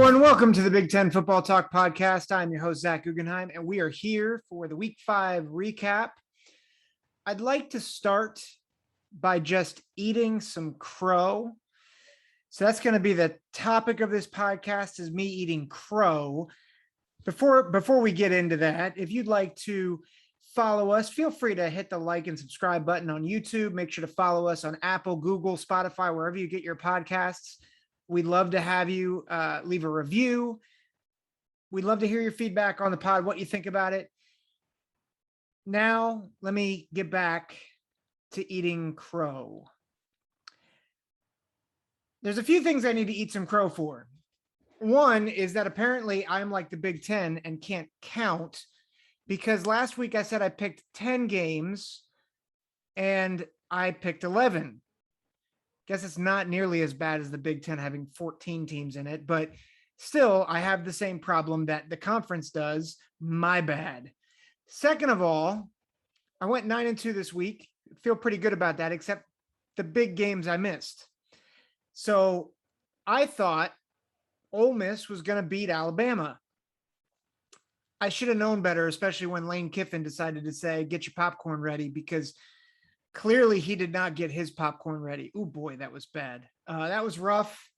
everyone. Welcome to the Big Ten Football Talk podcast. I'm your host, Zach Guggenheim, and we are here for the Week 5 recap. I'd like to start by just eating some crow. So that's going to be the topic of this podcast, is me eating crow. Before we get into that, if you'd like to follow us, feel free to hit the like and subscribe button on YouTube. Make sure to follow us on Apple, Google, Spotify, wherever you get your podcasts. We'd love to have you leave a review. We'd love to hear your feedback on the pod, what you think about it. Now, let me get back to eating crow. There's a few things I need to eat some crow for. One is that apparently I'm like the Big Ten and can't count, because last week I said I picked 10 games and I picked 11. Guess it's not nearly as bad as the Big Ten having 14 teams in it, but still I have the same problem that the conference does. My bad. Second of all, I went 9-2 this week. Feel pretty good about that, except the big games I missed. So I thought Ole Miss was going to beat Alabama. I should have known better, especially when Lane Kiffin decided to say, get your popcorn ready, because clearly he did not get his popcorn ready. Oh boy, that was bad. That was rough.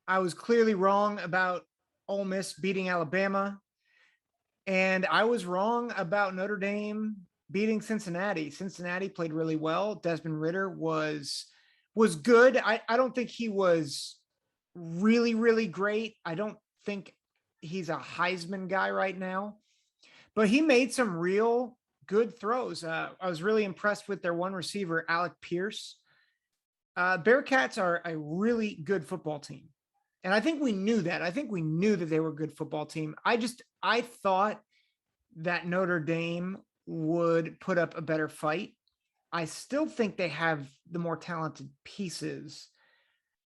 I was clearly wrong about Ole Miss beating Alabama. And I was wrong about Notre Dame beating Cincinnati. Cincinnati played really well. Desmond Ridder was good. I don't think he was really, really great. I don't think he's a Heisman guy right now, but he made some real good throws. I was really impressed with their one receiver, Alec Pierce. Bearcats are a really good football team. And I think we knew that. I think we knew that they were a good football team. I thought that Notre Dame would put up a better fight. I still think they have the more talented pieces,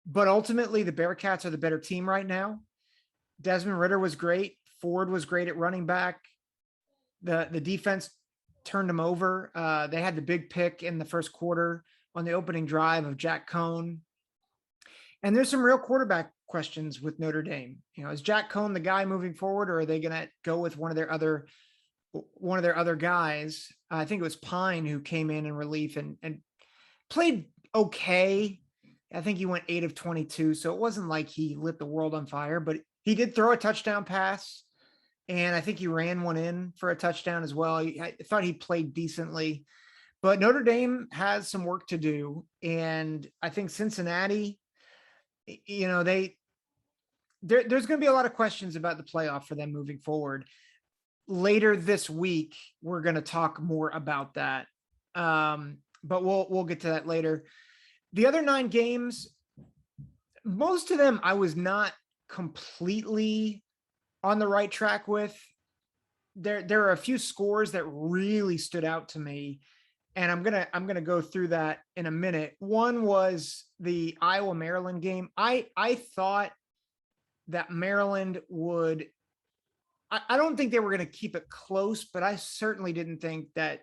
but ultimately the Bearcats are the better team right now. Desmond Ridder was great. Ford was great at running back. The defense turned them over. They had the big pick in the first quarter on the opening drive of Jack Cohn. And there's some real quarterback questions with Notre Dame. You know, is Jack Cohn the guy moving forward, or are they going to go with one of their other guys? I think it was Pine who came in relief and played okay. I think he went 8 of 22. So it wasn't like he lit the world on fire, but he did throw a touchdown pass. And I think he ran one in for a touchdown as well. I thought he played decently, but Notre Dame has some work to do. And I think Cincinnati, you know, there's going to be a lot of questions about the playoff for them moving forward. Later this week, we're going to talk more about that. But we'll get to that later. The other 9 games, most of them I was not completely on the right track with. There are a few scores that really stood out to me, and I'm gonna go through that in a minute. One was the Iowa-Maryland game. I thought that Maryland would. I don't think they were going to keep it close, but I certainly didn't think that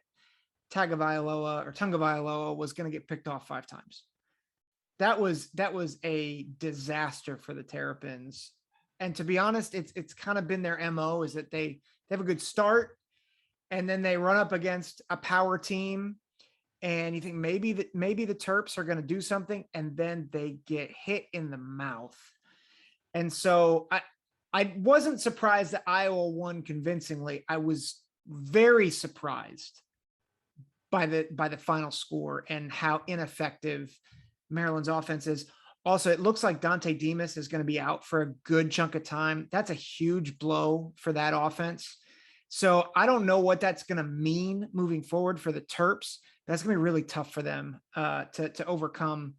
Tagovailoa was going to get picked off 5 times. That was a disaster for the Terrapins. And to be honest, it's kind of been their MO, is that they have a good start and then they run up against a power team and you think maybe the Terps are going to do something, and then they get hit in the mouth. And so I wasn't surprised that Iowa won convincingly. I was very surprised by the final score and how ineffective Maryland's offense is. Also, it looks like Dante Demas is going to be out for a good chunk of time. That's a huge blow for that offense. So I don't know what that's going to mean moving forward for the Terps. That's going to be really tough for them to overcome.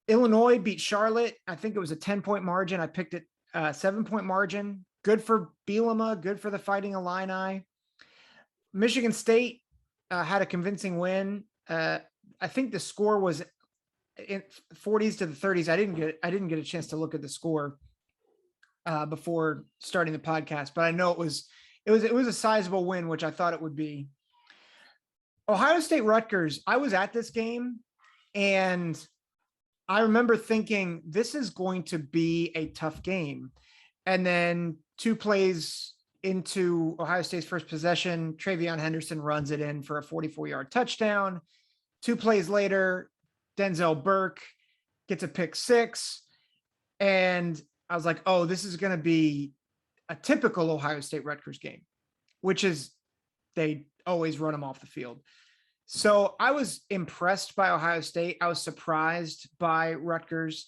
Illinois beat Charlotte. I think it was a 10-point margin. I picked it 7-point margin. Good for Bielema. Good for the Fighting Illini. Michigan State had a convincing win. I think the score was in 40s to the 30s. I didn't get a chance to look at the score before starting the podcast, but I know it was a sizable win, which I thought it would be. Ohio State Rutgers. I was at this game, and I remember thinking this is going to be a tough game. And then 2 plays into Ohio State's first possession, Travion Henderson runs it in for a 44-yard touchdown. 2 plays later, Denzel Burke gets a pick six. And I was like, oh, this is going to be a typical Ohio State Rutgers game, which is they always run them off the field. So I was impressed by Ohio State. I was surprised by Rutgers.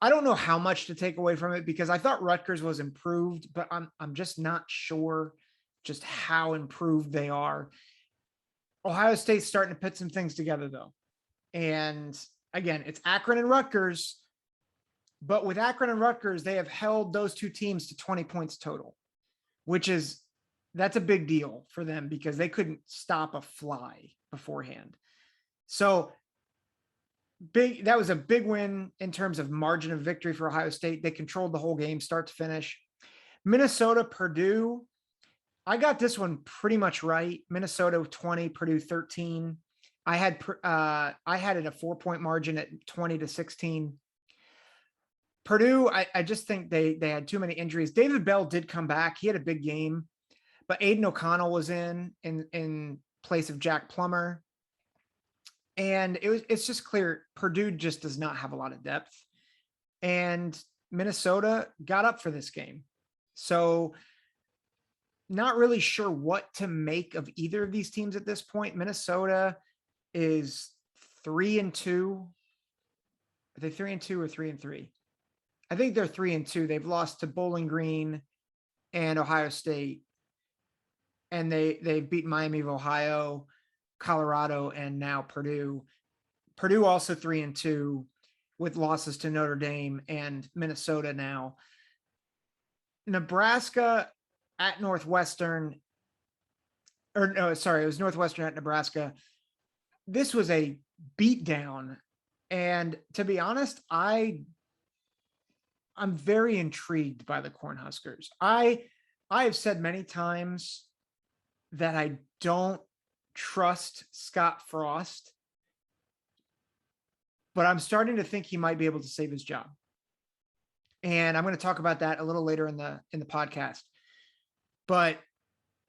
I don't know how much to take away from it because I thought Rutgers was improved, but I'm just not sure just how improved they are. Ohio State's starting to put some things together though. And again, it's Akron and Rutgers, but with Akron and Rutgers, they have held those 2 teams to 20 points total, that's a big deal for them because they couldn't stop a fly beforehand. So that was a big win in terms of margin of victory for Ohio State. They controlled the whole game, start to finish. Minnesota, Purdue. I got this one pretty much right. Minnesota 20, Purdue 13. I had it a 4-point margin at 20-16. Purdue, I just think they had too many injuries. David Bell did come back. He had a big game, but Aiden O'Connell was in place of Jack Plummer. And it's just clear Purdue just does not have a lot of depth. And Minnesota got up for this game. So not really sure what to make of either of these teams at this point. Minnesota is 3-2. Are they 3-2 or 3-3? I think they're 3-2. They've lost to Bowling Green and Ohio State. And they've beaten Miami of Ohio, Colorado, and now Purdue. Purdue also 3-2 with losses to Notre Dame and Minnesota now. Nebraska at Northwestern, or no, sorry, it was Northwestern at Nebraska. This was a beatdown. And to be honest, I'm very intrigued by the Cornhuskers. I have said many times that I don't trust Scott Frost, but I'm starting to think he might be able to save his job. And I'm going to talk about that a little later in the podcast. But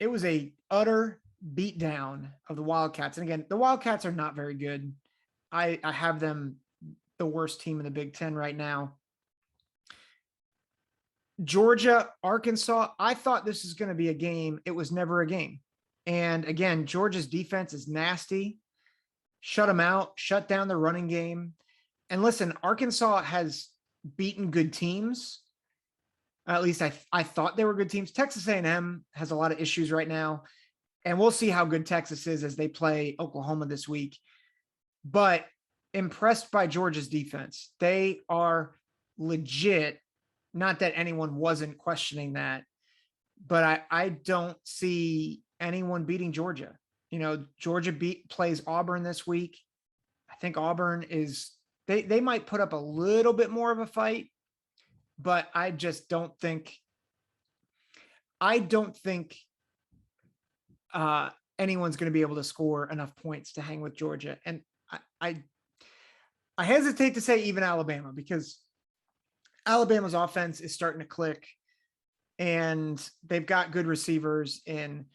it was a utter beatdown of the Wildcats. And again, the Wildcats are not very good. I have them the worst team in the Big Ten right now. Georgia, Arkansas, I thought this was going to be a game. It was never a game. And again, Georgia's defense is nasty. Shut them out, shut down the running game. And listen, Arkansas has beaten good teams. At least I thought they were good teams. Texas A&M has a lot of issues right now. And we'll see how good Texas is as they play Oklahoma this week. But impressed by Georgia's defense. They are legit. Not that anyone wasn't questioning that, but I don't see anyone beating Georgia. You know, Georgia plays Auburn this week. I think Auburn is, they might put up a little bit more of a fight, but I just don't think anyone's going to be able to score enough points to hang with Georgia. And I hesitate to say even Alabama, because Alabama's offense is starting to click and they've got good receivers in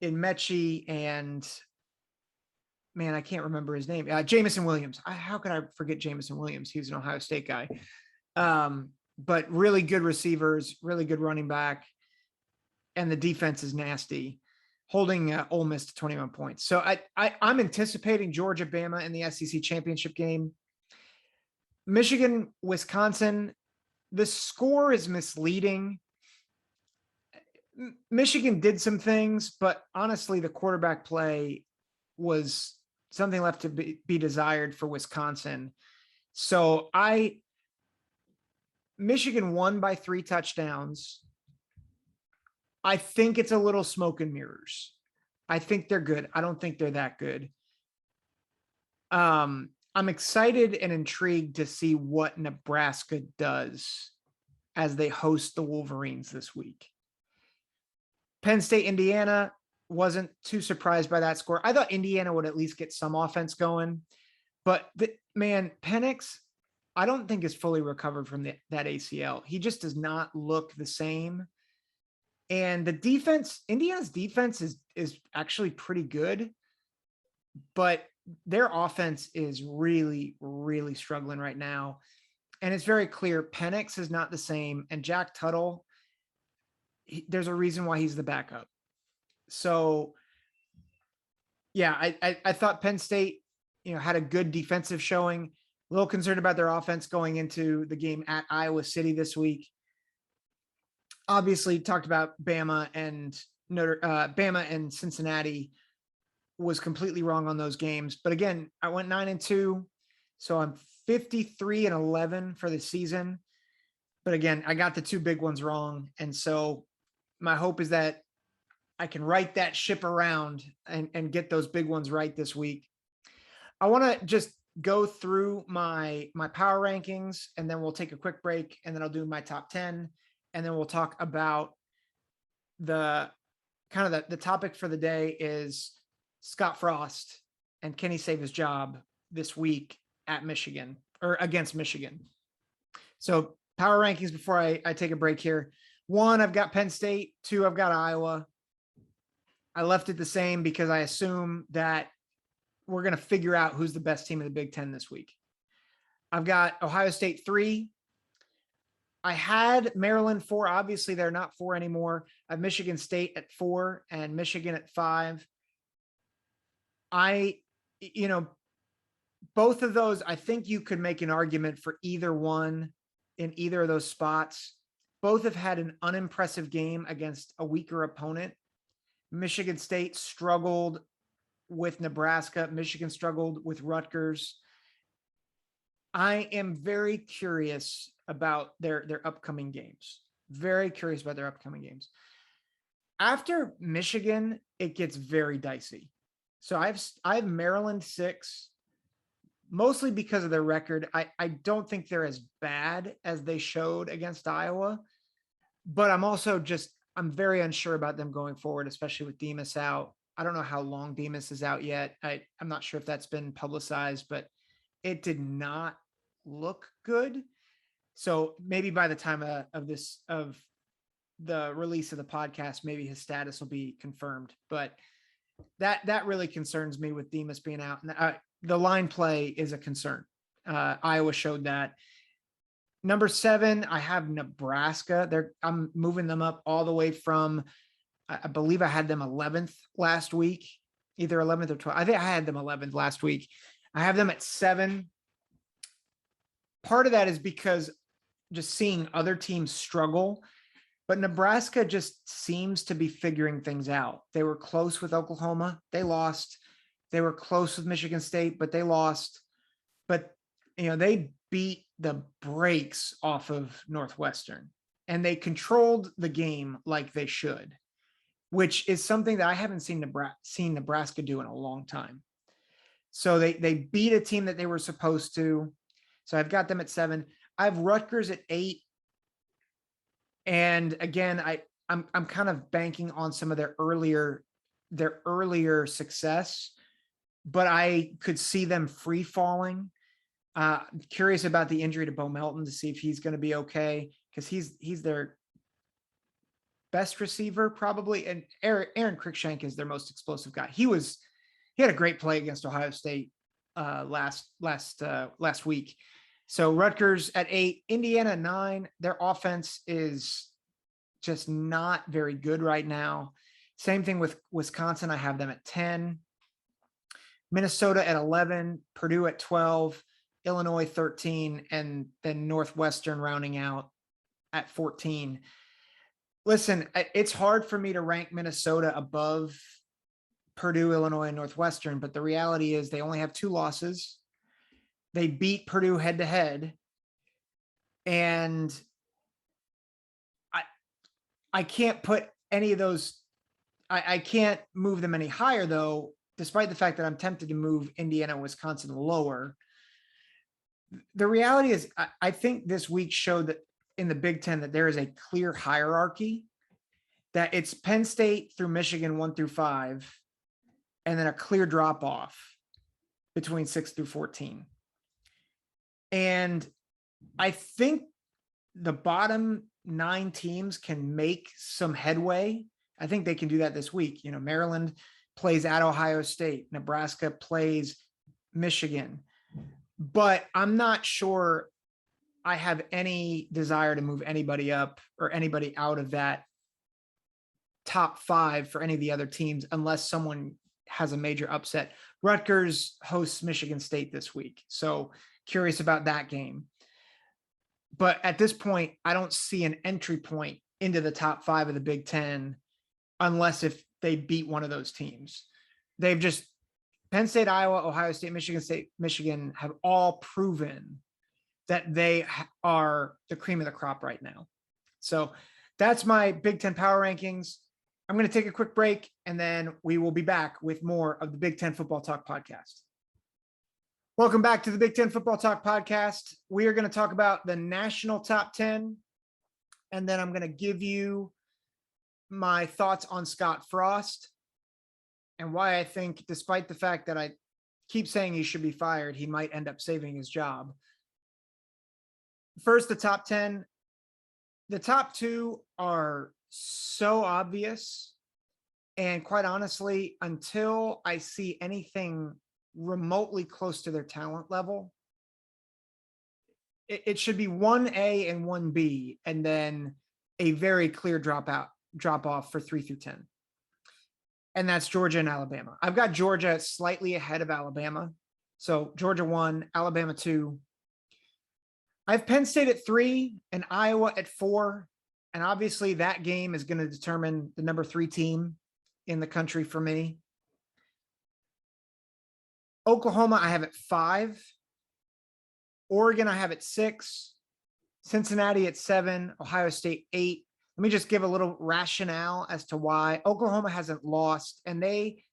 Mechie and, man, I can't remember his name. Jamison Williams. How could I forget Jamison Williams? He was an Ohio State guy. But really good receivers, really good running back. And the defense is nasty, holding Ole Miss to 21 points. So I'm anticipating Georgia, Bama in the SEC championship game. Michigan, Wisconsin, the score is misleading. Michigan did some things, but honestly, the quarterback play was something left to be desired for Wisconsin. So Michigan won by 3 touchdowns. I think it's a little smoke and mirrors. I think they're good. I don't think they're that good. I'm excited and intrigued to see what Nebraska does as they host the Wolverines this week. Penn State, Indiana, wasn't too surprised by that score. I thought Indiana would at least get some offense going, But man, Penix, I don't think is fully recovered from that ACL. He just does not look the same. And the defense, Indiana's defense is actually pretty good, but their offense is really, really struggling right now. And it's very clear Penix is not the same. And Jack Tuttle, there's a reason why he's the backup. So, yeah, I thought Penn State, had a good defensive showing. A little concerned about their offense going into the game at Iowa City this week. Obviously, talked about Bama and Cincinnati. Was completely wrong on those games. But again, I went 9-2, so I'm 53-11 for the season. But again, I got the two big ones wrong. And so my hope is that I can right that ship around and get those big ones right this week. I want to just go through my power rankings, and then we'll take a quick break, and then I'll do my top 10, and then we'll talk about the kind of the topic for the day is Scott Frost, and can he save his job this week at Michigan or against Michigan? So power rankings before I take a break here. 1, I've got Penn State. 2, I've got Iowa. I left it the same because I assume that we're going to figure out who's the best team in the Big Ten this week. I've got Ohio State 3. I had Maryland 4. Obviously, they're not 4 anymore. I have Michigan State at 4 and Michigan at 5. Both of those, I think you could make an argument for either one in either of those spots. Both have had an unimpressive game against a weaker opponent. Michigan State struggled with Nebraska. Michigan struggled with Rutgers. I am very curious about their upcoming games. Very curious about their upcoming games. After Michigan, it gets very dicey. So I have Maryland 6, mostly because of their record. I don't think they're as bad as they showed against Iowa, but I'm very unsure about them going forward, especially with Demas out. I don't know how long Demas is out yet. I'm not sure if that's been publicized, but it did not look good. So maybe by the time of the release of the podcast, maybe his status will be confirmed. But that really concerns me with Demas being out. And the line play is a concern. Iowa showed that. Number 7, I have Nebraska. I'm moving them up all the way from, I believe I had them 11th last week, either 11th or 12th. I think I had them 11th last week. I have them at 7. Part of that is because just seeing other teams struggle, but Nebraska just seems to be figuring things out. They were close with Oklahoma. They lost. They were close with Michigan State, but they lost. But, they beat the brakes off of Northwestern, and they controlled the game like they should, which is something that I haven't seen Nebraska do in a long time. So they beat a team that they were supposed to. So I've got them at 7. I have Rutgers at 8. And again, I'm kind of banking on some of their earlier success, but I could see them free falling. Curious about the injury to Bo Melton to see if he's going to be okay, because he's their best receiver probably, and Aaron Cruikshank is their most explosive guy. He had a great play against Ohio State last week. So Rutgers at 8, Indiana 9. Their offense is just not very good right now. Same thing with Wisconsin. I have them at 10. Minnesota at 11, Purdue at 12, Illinois 13, and then Northwestern rounding out at 14. Listen, it's hard for me to rank Minnesota above Purdue, Illinois, and Northwestern, but the reality is they only have 2 losses. They beat Purdue head to head. And I can't put any of those, I can't move them any higher, though, despite the fact that I'm tempted to move Indiana and Wisconsin lower. The reality is, I think this week showed that in the Big Ten that there is a clear hierarchy, that it's Penn State through Michigan 1 through 5, and then a clear drop off. between 6 through 14. And I think the bottom 9 teams can make some headway. I think they can do that this week. Maryland plays at Ohio State. Nebraska plays Michigan. But I'm not sure I have any desire to move anybody up or anybody out of that top 5 for any of the other teams unless someone has a major upset. Rutgers hosts Michigan State this week, so curious about that game. But at this point, I don't see an entry point into the top 5 of the Big Ten unless if they beat one of those teams. They've just Penn State, Iowa, Ohio State, Michigan have all proven that they are the cream of the crop right now. So that's my Big Ten power rankings. I'm going to take a quick break, and then we will be back with more of the Big Ten Football Talk podcast. Welcome back to the Big Ten Football Talk podcast. We are going to talk about the national top 10, and then I'm going to give you my thoughts on Scott Frost and why I think, despite the fact that I keep saying he should be fired, he might end up saving his job. First, the top 10. The top 2 are so obvious. And quite honestly, until I see anything remotely close to their talent level, it should be 1A and 1B, and then a very clear drop off for 3 through 10. And that's Georgia and Alabama. I've got Georgia slightly ahead of Alabama. So Georgia 1, Alabama 2. I have Penn State at 3 and Iowa at 4. And obviously that game is going to determine the number 3 team in the country for me. Oklahoma, I have at 5. Oregon, I have at 6. Cincinnati at 7. Ohio State 8. Let me just give a little rationale as to why Oklahoma hasn't lost, and they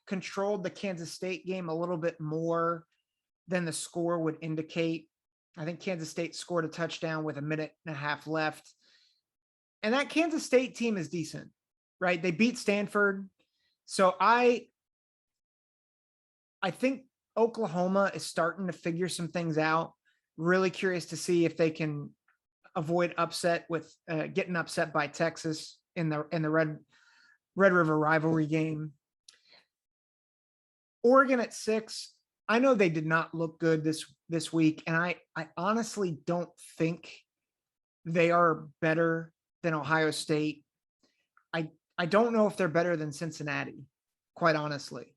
controlled the Kansas State game a little bit more than the score would indicate. I think Kansas State scored a touchdown with 1.5 minutes left. And that Kansas State team is decent, right? They beat Stanford. So I think Oklahoma is starting to figure some things out. Really curious to see if they can avoid upset with getting upset by Texas in the Red River rivalry game. Oregon at 6. I know they did not look good this week, and I honestly don't think they are better than Ohio State. I don't know if they're better than Cincinnati, quite honestly.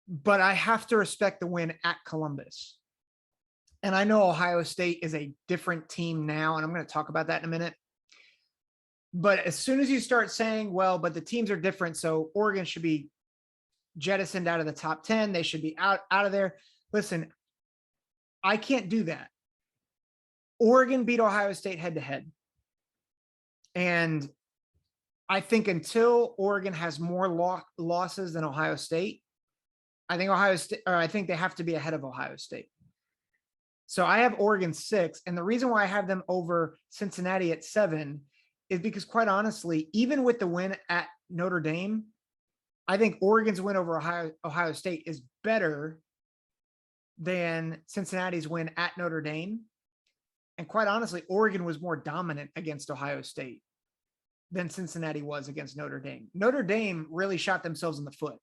But I have to respect the win at Columbus. And I know Ohio State is a different team now, and I'm going to talk about that in a minute. But as soon as you start saying, well, but the teams are different, so Oregon should be jettisoned out of the top 10, they should be out of there. Listen, I can't do that. Oregon beat Ohio State head-to-head. And I think until Oregon has more losses than Ohio State, I think they have to be ahead of Ohio State. So I have Oregon 6. And the reason why I have them over Cincinnati at 7 is because, quite honestly, even with the win at Notre Dame, I think Oregon's win over Ohio State is better than Cincinnati's win at Notre Dame. And quite honestly, Oregon was more dominant against Ohio State than Cincinnati was against Notre Dame. Notre Dame really shot themselves in the foot.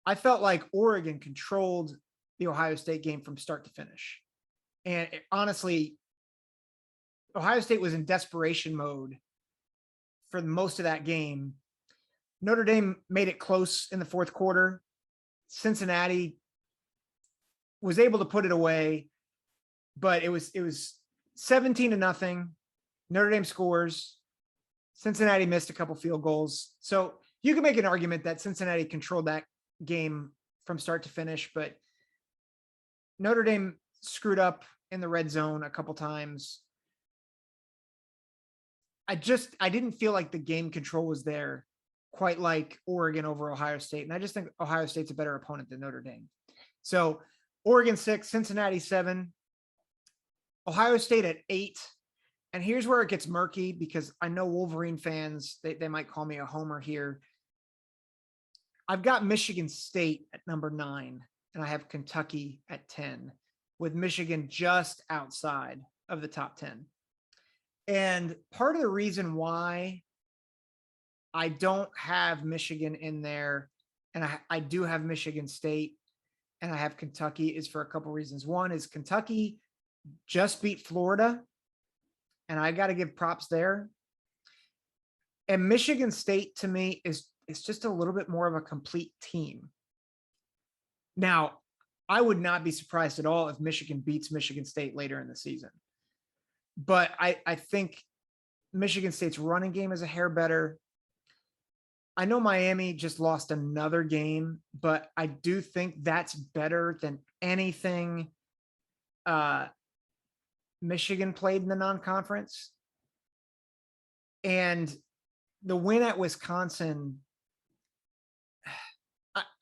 I felt like Oregon controlled the Ohio State game from start to finish. And honestly, Ohio State was in desperation mode for most of that game. Notre Dame made it close in the fourth quarter. Cincinnati was able to put it away, but it was 17-0. Notre Dame scores. Cincinnati missed a couple field goals. So you can make an argument that Cincinnati controlled that game from start to finish, but Notre Dame screwed up in the red zone a couple times. I didn't feel like the game control was there quite like Oregon over Ohio State. And I just think Ohio State's a better opponent than Notre Dame. So Oregon 6, Cincinnati 7, Ohio State at 8. And here's where it gets murky, because I know Wolverine fans, they might call me a homer here. I've got Michigan State at number 9, and I have Kentucky at 10, with Michigan just outside of the top 10. And part of the reason why I don't have Michigan in there, and I do have Michigan State, and I have Kentucky, is for a couple reasons. One is Kentucky just beat Florida, and I got to give props there. And Michigan State, to me, is just a little bit more of a complete team. Now, I would not be surprised at all if Michigan beats Michigan State later in the season. But I think Michigan State's running game is a hair better. I know Miami just lost another game, but I do think that's better than anything Michigan played in the non-conference. And the win at Wisconsin,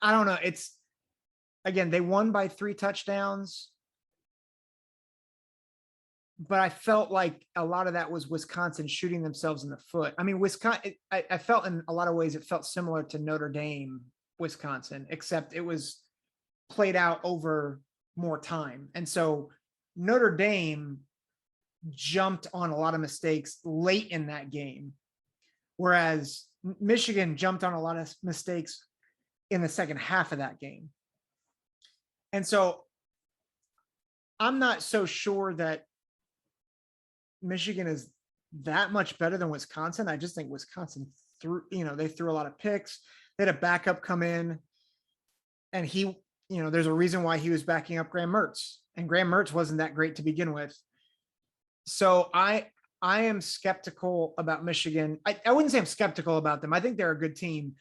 I don't know. It's, again, they won by 3 touchdowns, but I felt like a lot of that was Wisconsin shooting themselves in the foot. I mean, Wisconsin, I felt in a lot of ways, it felt similar to Notre Dame, Wisconsin, except it was played out over more time. And so Notre Dame jumped on a lot of mistakes late in that game, whereas Michigan jumped on a lot of mistakes in the second half of that game. And so I'm not so sure that Michigan is that much better than Wisconsin. I just think Wisconsin they threw a lot of picks. They had a backup come in, and there's a reason why he was backing up Graham Mertz, and Graham Mertz wasn't that great to begin with. So I am skeptical about Michigan. I wouldn't say I'm skeptical about them. I think they're a good team.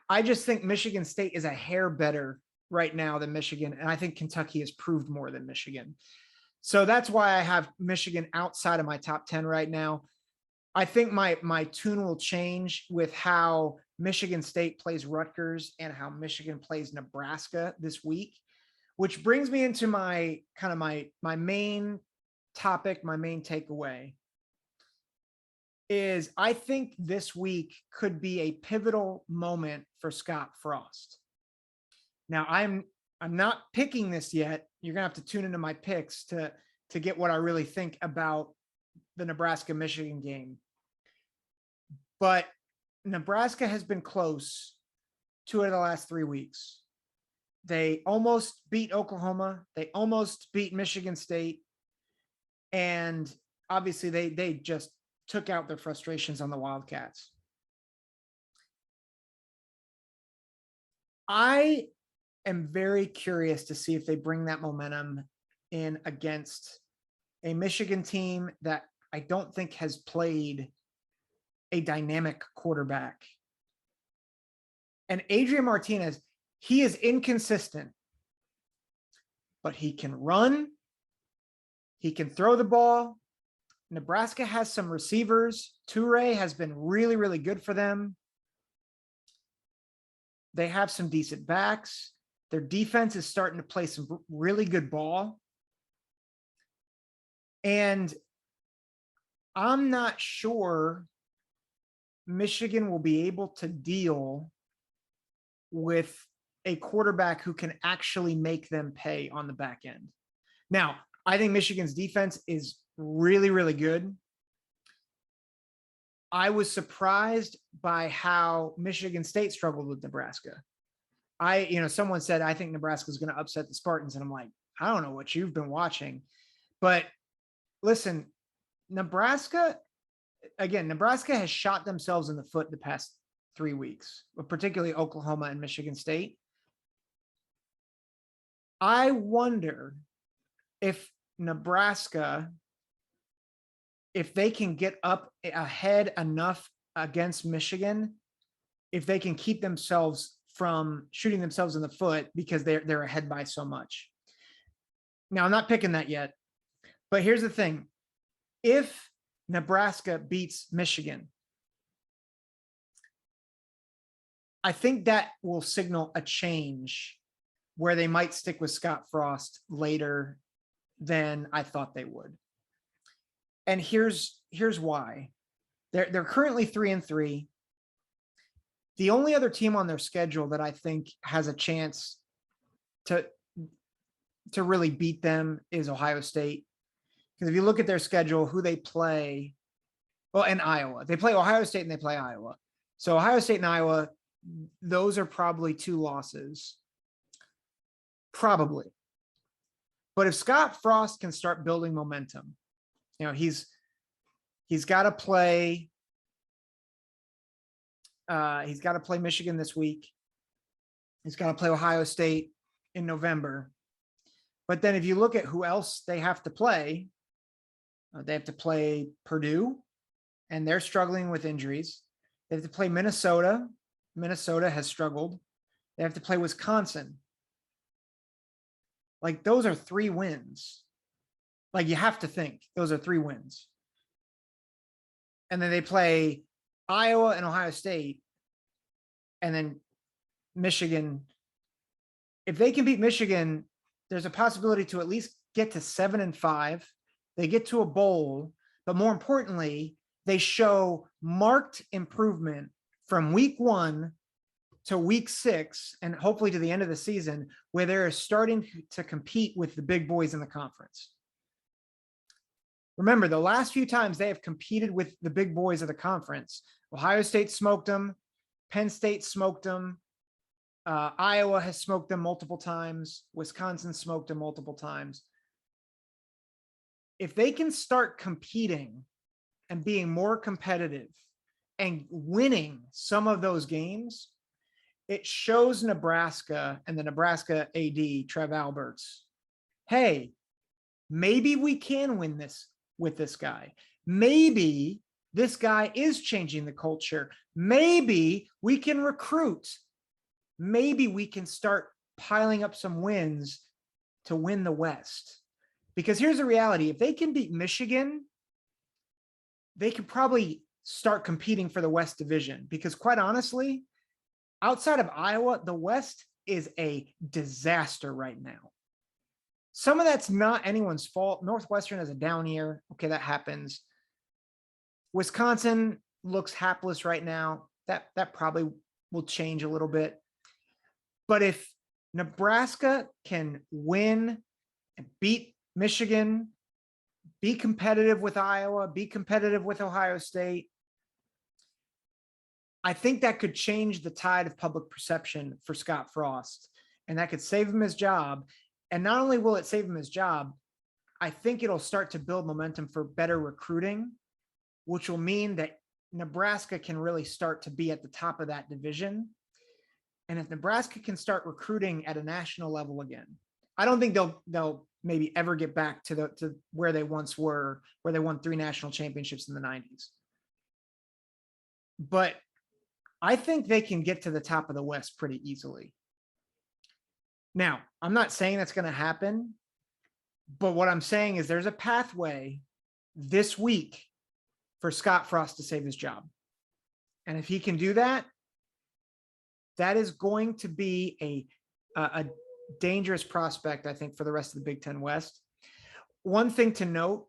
I just think Michigan State is a hair better right now than Michigan, and I think Kentucky has proved more than Michigan. So that's why I have Michigan outside of my top 10 right now. I think my tune will change with how Michigan State plays Rutgers and how Michigan plays Nebraska this week, which brings me into my main topic, my main takeaway is I think this week could be a pivotal moment for Scott Frost. Now, I'm not picking this yet. You're going to have to tune into my picks to get what I really think about the Nebraska-Michigan game. But Nebraska has been close 2 of the last 3 weeks. They almost beat Oklahoma. They almost beat Michigan State. And obviously they just took out their frustrations on the Wildcats. I am very curious to see if they bring that momentum in against a Michigan team that I don't think has played a dynamic quarterback. And Adrian Martinez, he is inconsistent, but he can run. He can throw the ball. Nebraska has some receivers. Toure has been really, really good for them. They have some decent backs. Their defense is starting to play some really good ball. And I'm not sure Michigan will be able to deal with a quarterback who can actually make them pay on the back end. Now, I think Michigan's defense is really, really good. I was surprised by how Michigan State struggled with Nebraska. Someone said, I think Nebraska is going to upset the Spartans. And I'm like, I don't know what you've been watching, but listen, Nebraska has shot themselves in the foot the past 3 weeks, particularly Oklahoma and Michigan State. I wonder if Nebraska, if they can get up ahead enough against Michigan, if they can keep themselves from shooting themselves in the foot because they're ahead by so much. Now, I'm not picking that yet, but here's the thing. If Nebraska beats Michigan, I think that will signal a change where they might stick with Scott Frost later than I thought they would. And here's why. They're currently 3-3. The only other team on their schedule that I think has a chance to really beat them is Ohio State. Because if you look at their schedule, who they play, well, and Iowa, they play Ohio State and they play Iowa. So Ohio State and Iowa, those are probably 2 losses. Probably. But if Scott Frost can start building momentum, he's got to play. He's got to play Michigan this week. He's got to play Ohio State in November. But then if you look at who else they have to play Purdue, and they're struggling with injuries. They have to play Minnesota. Minnesota has struggled. They have to play Wisconsin. Like, those are 3 wins. Like, you have to think those are 3 wins. And then they play Iowa and Ohio State, and then Michigan. If they can beat Michigan, there's a possibility to at least get to 7-5. They get to a bowl, but more importantly, they show marked improvement from week 1 to week 6, and hopefully to the end of the season, where they're starting to compete with the big boys in the conference. Remember, the last few times they have competed with the big boys of the conference, Ohio State smoked them, Penn State smoked them, Iowa has smoked them multiple times, Wisconsin smoked them multiple times. If they can start competing and being more competitive and winning some of those games, it shows Nebraska and the Nebraska AD, Trev Alberts, hey, maybe we can win this with this guy. Maybe this guy is changing the culture. Maybe we can recruit. Maybe we can start piling up some wins to win the West. Because here's the reality. If they can beat Michigan, they could probably start competing for the West Division. Because quite honestly, outside of Iowa, the West is a disaster right now. Some of that's not anyone's fault. Northwestern has a down year. Okay, that happens. Wisconsin looks hapless right now. That probably will change a little bit. But if Nebraska can win and beat Michigan, be competitive with Iowa, be competitive with Ohio State, I think that could change the tide of public perception for Scott Frost, and that could save him his job. And not only will it save him his job, I think it'll start to build momentum for better recruiting, which will mean that Nebraska can really start to be at the top of that division. And if Nebraska can start recruiting at a national level again, I don't think they'll maybe ever get back to where they once were, where they won 3 national championships in the 90s. But I think they can get to the top of the West pretty easily. Now, I'm not saying that's going to happen, but what I'm saying is there's a pathway this week for Scott Frost to save his job. And if he can do that, that is going to be a dangerous prospect, I think, for the rest of the Big Ten West. One thing to note,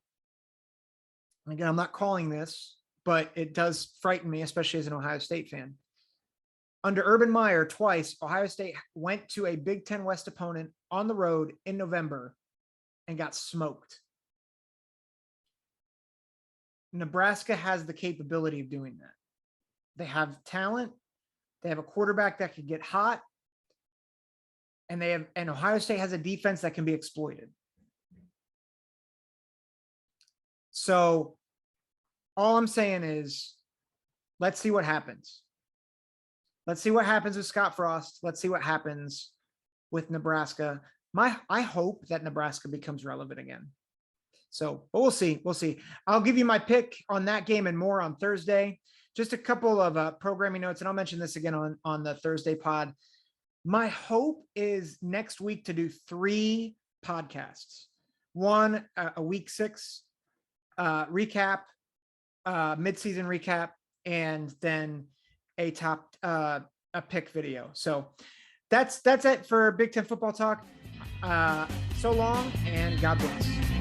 again, I'm not calling this, but it does frighten me, especially as an Ohio State fan. Under Urban Meyer, twice, Ohio State went to a Big Ten West opponent on the road in November and got smoked. Nebraska has the capability of doing that. They have talent. They have a quarterback that could get hot. And Ohio State has a defense that can be exploited. So all I'm saying is, let's see what happens. Let's see what happens with Scott Frost. Let's see what happens with Nebraska. I hope that Nebraska becomes relevant again. So, but we'll see. We'll see. I'll give you my pick on that game and more on Thursday. Just a couple of programming notes, and I'll mention this again on the Thursday pod. My hope is next week to do 3 podcasts. One, a week 6 recap, midseason recap, and then a top a pick video. So that's it for Big Ten football talk. So long, and God bless.